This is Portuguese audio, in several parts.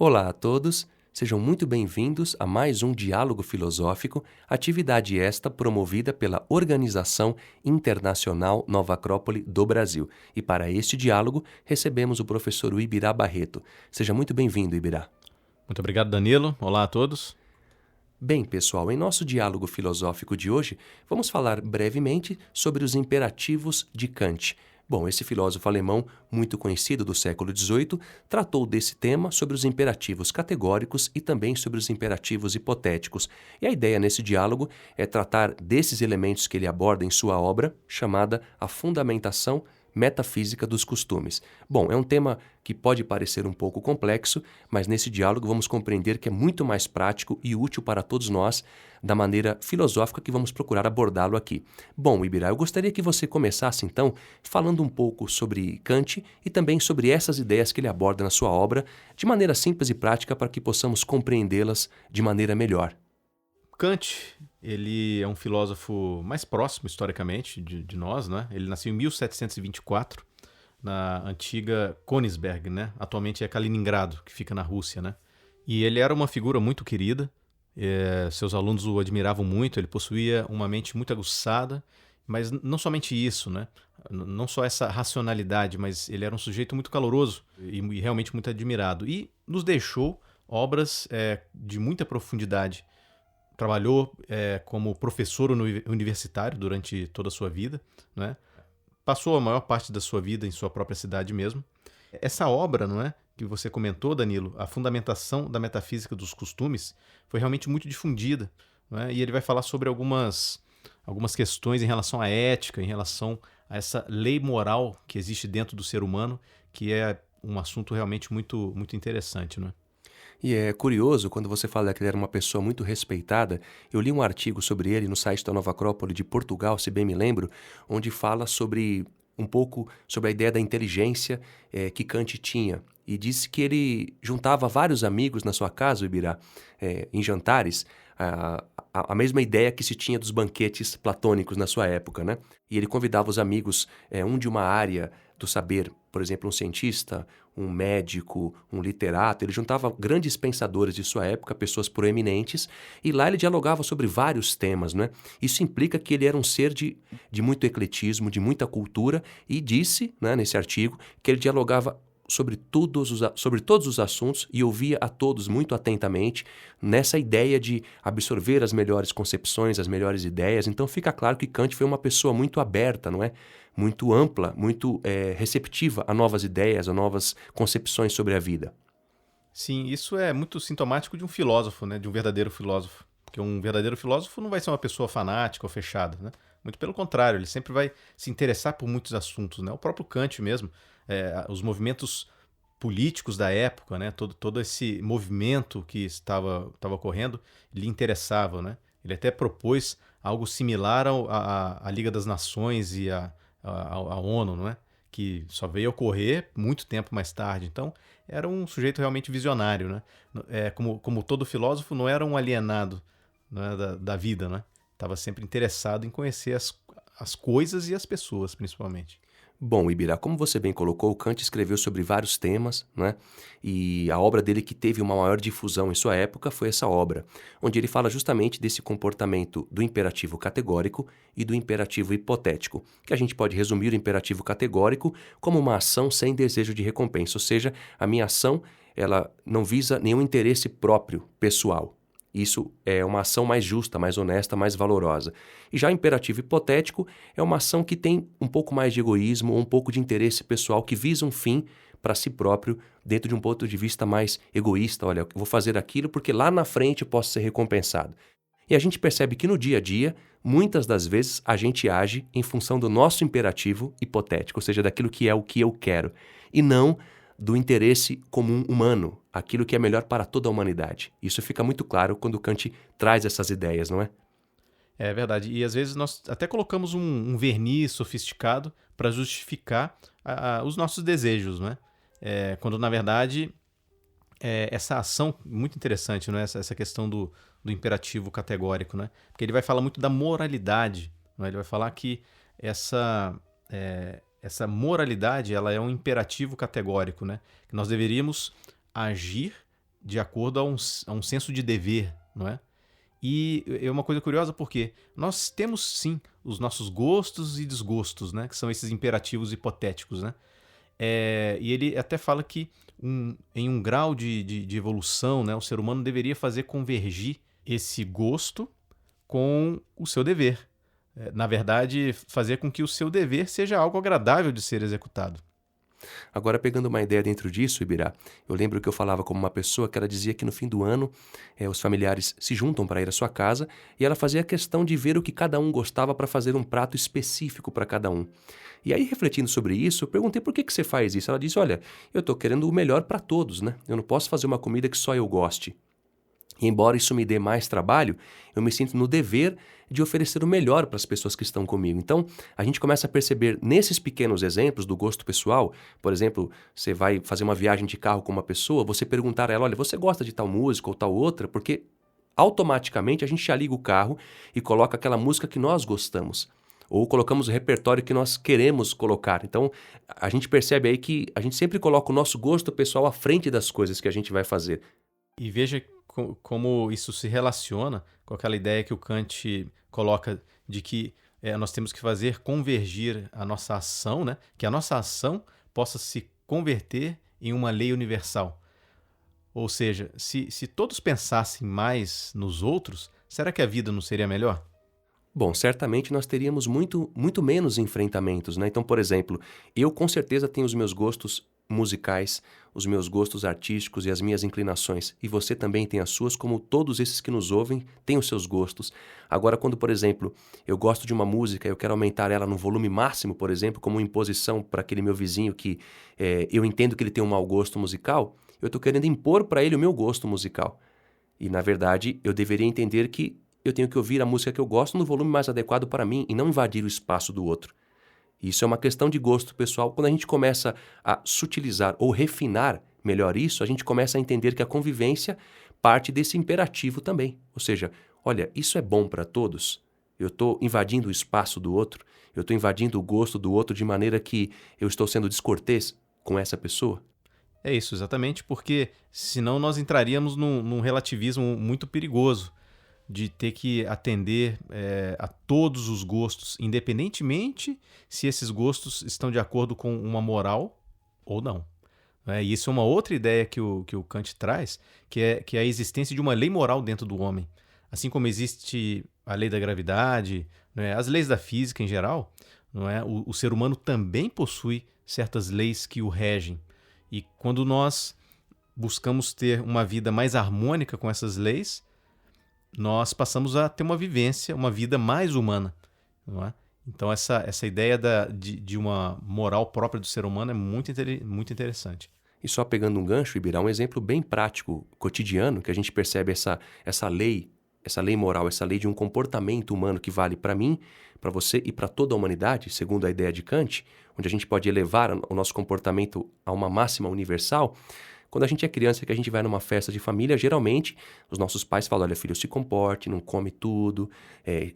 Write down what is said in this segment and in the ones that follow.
Olá a todos, sejam muito bem-vindos a mais um Diálogo Filosófico, atividade esta promovida pela Organização Internacional Nova Acrópole do Brasil. E para este diálogo, recebemos o professor Ibirá Barreto. Seja muito bem-vindo, Ibirá. Muito obrigado, Danilo. Olá a todos. Bem, pessoal, em nosso diálogo filosófico de hoje, vamos falar brevemente sobre os imperativos de Kant. Bom, esse filósofo alemão, muito conhecido do século XVIII, tratou desse tema sobre os imperativos categóricos e também sobre os imperativos hipotéticos. E a ideia nesse diálogo é tratar desses elementos que ele aborda em sua obra, chamada A Fundamentação Metafísica dos Costumes. Bom, é um tema que pode parecer um pouco complexo, mas nesse diálogo vamos compreender que é muito mais prático e útil para todos nós, da maneira filosófica que vamos procurar abordá-lo aqui. Bom, Ibirá, eu gostaria que você começasse então falando um pouco sobre Kant e também sobre essas ideias que ele aborda na sua obra, de maneira simples e prática para que possamos compreendê-las de maneira melhor. Kant, ele é um filósofo mais próximo, historicamente, de nós, né? Ele nasceu em 1724, na antiga Königsberg, né? Atualmente é Kaliningrado, que fica na Rússia, né? E ele era uma figura muito querida, seus alunos o admiravam muito, ele possuía uma mente muito aguçada, mas não somente isso, né? Não só essa racionalidade, mas ele era um sujeito muito caloroso e realmente muito admirado. E nos deixou obras de muita profundidade. Trabalhou como professor universitário durante toda a sua vida, né? Passou a maior parte da sua vida em sua própria cidade mesmo. Essa obra, não é, que você comentou, Danilo, A Fundamentação da Metafísica dos Costumes, foi realmente muito difundida, não é? E ele vai falar sobre algumas questões em relação à ética, em relação a essa lei moral que existe dentro do ser humano, que é um assunto realmente muito, muito interessante, não é? E é curioso, quando você fala que ele era uma pessoa muito respeitada, eu li um artigo sobre ele no site da Nova Acrópole de Portugal, se bem me lembro, onde fala sobre um pouco sobre a ideia da inteligência que Kant tinha. E disse que ele juntava vários amigos na sua casa, Ibirá, em jantares, a mesma ideia que se tinha dos banquetes platônicos na sua época, né? E ele convidava os amigos, um de uma área do saber, por exemplo, um cientista, um médico, um literato. Ele juntava grandes pensadores de sua época, pessoas proeminentes, e lá ele dialogava sobre vários temas, né? Isso implica que ele era um ser de muito ecletismo, de muita cultura, e disse, né, nesse artigo, que ele dialogava sobre todos os assuntos e ouvia a todos muito atentamente nessa ideia de absorver as melhores concepções, as melhores ideias. Então fica claro que Kant foi uma pessoa muito aberta, não é? Muito ampla, muito receptiva a novas ideias, a novas concepções sobre a vida. Sim, isso é muito sintomático de um filósofo, né? De um verdadeiro filósofo. Porque um verdadeiro filósofo não vai ser uma pessoa fanática ou fechada, né? Muito pelo contrário, ele sempre vai se interessar por muitos assuntos, né? O próprio Kant mesmo, os movimentos políticos da época, né? Todo esse movimento que estava ocorrendo, lhe interessava, né? Ele até propôs algo similar à Liga das Nações e à ONU, não é? Que só veio a ocorrer muito tempo mais tarde. Então, era um sujeito realmente visionário, né? Como todo filósofo, não era um alienado, né, da vida, né? Estava sempre interessado em conhecer as coisas e as pessoas, principalmente. Bom, Ibirá, como você bem colocou, Kant escreveu sobre vários temas, né? E a obra dele que teve uma maior difusão em sua época foi essa obra, onde ele fala justamente desse comportamento do imperativo categórico e do imperativo hipotético, que a gente pode resumir o imperativo categórico como uma ação sem desejo de recompensa, ou seja, a minha ação ela não visa nenhum interesse próprio, pessoal. Isso é uma ação mais justa, mais honesta, mais valorosa. E já o imperativo hipotético é uma ação que tem um pouco mais de egoísmo, um pouco de interesse pessoal, que visa um fim para si próprio, dentro de um ponto de vista mais egoísta. Olha, eu vou fazer aquilo porque lá na frente eu posso ser recompensado. E a gente percebe que no dia a dia, muitas das vezes, a gente age em função do nosso imperativo hipotético, ou seja, daquilo que é o que eu quero, e não do interesse comum humano, aquilo que é melhor para toda a humanidade. Isso fica muito claro quando Kant traz essas ideias, não é? É verdade. E às vezes nós até colocamos um verniz sofisticado para justificar os nossos desejos, né? Quando na verdade essa ação, muito interessante, né? Essa questão do imperativo categórico, né? Porque ele vai falar muito da moralidade, né? Ele vai falar que essa moralidade ela é um imperativo categórico, né? Que nós deveríamos agir de acordo a um senso de dever, não é? E é uma coisa curiosa porque nós temos sim os nossos gostos e desgostos, né? Que são esses imperativos hipotéticos, né? E ele até fala que em um grau de evolução, né, o ser humano deveria fazer convergir esse gosto com o seu dever. Na verdade, fazer com que o seu dever seja algo agradável de ser executado. Agora, pegando uma ideia dentro disso, Ibirá, eu lembro que eu falava com uma pessoa que ela dizia que no fim do ano os familiares se juntam para ir à sua casa e ela fazia questão de ver o que cada um gostava para fazer um prato específico para cada um. E aí, refletindo sobre isso, eu perguntei por que você faz isso. Ela disse, olha, eu estou querendo o melhor para todos, né? Eu não posso fazer uma comida que só eu goste. E embora isso me dê mais trabalho, eu me sinto no dever de oferecer o melhor para as pessoas que estão comigo. Então, a gente começa a perceber nesses pequenos exemplos do gosto pessoal, por exemplo, você vai fazer uma viagem de carro com uma pessoa, você perguntar a ela, olha, você gosta de tal música ou tal outra? Porque automaticamente a gente já liga o carro e coloca aquela música que nós gostamos. Ou colocamos o repertório que nós queremos colocar. Então, a gente percebe aí que a gente sempre coloca o nosso gosto pessoal à frente das coisas que a gente vai fazer. E veja como isso se relaciona com aquela ideia que o Kant coloca de que nós temos que fazer convergir a nossa ação, né? Que a nossa ação possa se converter em uma lei universal. Ou seja, se todos pensassem mais nos outros, será que a vida não seria melhor? Bom, certamente nós teríamos muito menos enfrentamentos, né? Então, por exemplo, eu com certeza tenho os meus gostos musicais, os meus gostos artísticos e as minhas inclinações. E você também tem as suas, como todos esses que nos ouvem têm os seus gostos. Agora, quando, por exemplo, eu gosto de uma música e eu quero aumentar ela no volume máximo, por exemplo, como imposição para aquele meu vizinho que eu entendo que ele tem um mau gosto musical, eu estou querendo impor para ele o meu gosto musical. E, na verdade, eu deveria entender que eu tenho que ouvir a música que eu gosto no volume mais adequado para mim e não invadir o espaço do outro. Isso é uma questão de gosto pessoal. Quando a gente começa a sutilizar ou refinar melhor isso, a gente começa a entender que a convivência parte desse imperativo também. Ou seja, olha, isso é bom para todos? Eu estou invadindo o espaço do outro? Eu estou invadindo o gosto do outro de maneira que eu estou sendo descortês com essa pessoa? É isso, exatamente, porque senão nós entraríamos num relativismo muito perigoso de ter que atender a todos os gostos, independentemente se esses gostos estão de acordo com uma moral ou não. E isso é uma outra ideia que o Kant traz, que é a existência de uma lei moral dentro do homem. Assim como existe a lei da gravidade, as leis da física em geral, o ser humano também possui certas leis que o regem. E quando nós buscamos ter uma vida mais harmônica com essas leis, nós passamos a ter uma vivência, uma vida mais humana. Não é? Então essa ideia de uma moral própria do ser humano é muito interessante. E só pegando um gancho, Ibirá, um exemplo bem prático, cotidiano, que a gente percebe essa lei moral, essa lei de um comportamento humano que vale para mim, para você e para toda a humanidade, segundo a ideia de Kant, onde a gente pode elevar o nosso comportamento a uma máxima universal. Quando a gente é criança, que a gente vai numa festa de família, geralmente os nossos pais falam, olha filho, se comporte, não come tudo,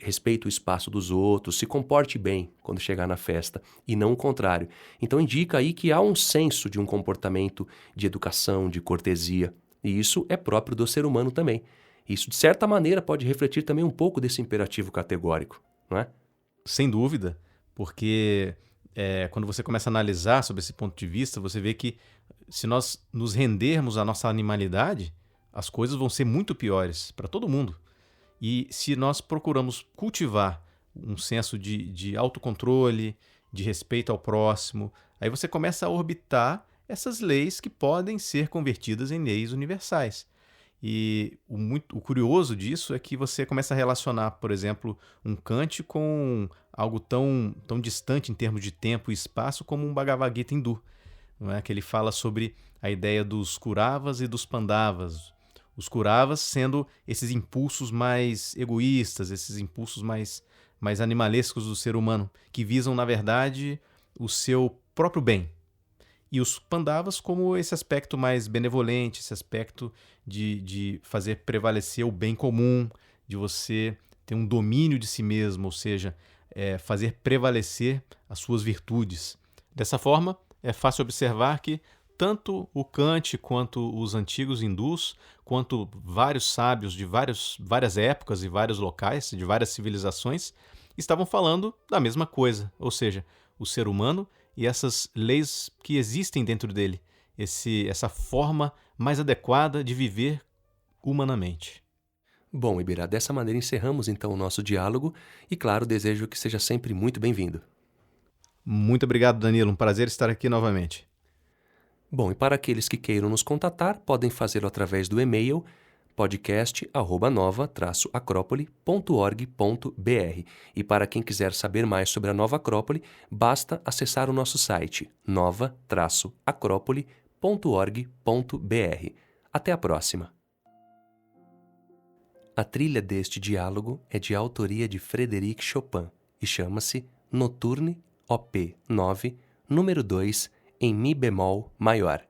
respeite o espaço dos outros, se comporte bem quando chegar na festa, e não o contrário. Então indica aí que há um senso de um comportamento de educação, de cortesia, e isso é próprio do ser humano também. Isso, de certa maneira, pode refletir também um pouco desse imperativo categórico, não é? Sem dúvida, porque quando você começa a analisar sobre esse ponto de vista, você vê que se nós nos rendermos à nossa animalidade, as coisas vão ser muito piores para todo mundo. E se nós procuramos cultivar um senso de autocontrole, de respeito ao próximo, aí você começa a orbitar essas leis que podem ser convertidas em leis universais. E o curioso disso é que você começa a relacionar, por exemplo, um Kant com algo tão distante em termos de tempo e espaço como um Bhagavad Gita hindu, não é? Que ele fala sobre a ideia dos Kauravas e dos Pandavas. Os Kauravas sendo esses impulsos mais egoístas, esses impulsos mais animalescos do ser humano, que visam, na verdade, o seu próprio bem. E os Pandavas como esse aspecto mais benevolente, esse aspecto de fazer prevalecer o bem comum, de você ter um domínio de si mesmo, ou seja, fazer prevalecer as suas virtudes. Dessa forma, é fácil observar que tanto o Kant quanto os antigos hindus, quanto vários sábios de várias épocas e vários locais, de várias civilizações, estavam falando da mesma coisa, ou seja, o ser humano e essas leis que existem dentro dele, essa forma mais adequada de viver humanamente. Bom, Ibirá, dessa maneira encerramos então o nosso diálogo e, claro, desejo que seja sempre muito bem-vindo. Muito obrigado, Danilo. Um prazer estar aqui novamente. Bom, e para aqueles que queiram nos contatar, podem fazê-lo através do e-mail podcast@nova-acrópole.org.br. E para quem quiser saber mais sobre a Nova Acrópole, basta acessar o nosso site nova-acrópole.org.br. Até a próxima! A trilha deste diálogo é de autoria de Frédéric Chopin e chama-se Nocturne, Op. 9, número 2, em Mi bemol maior.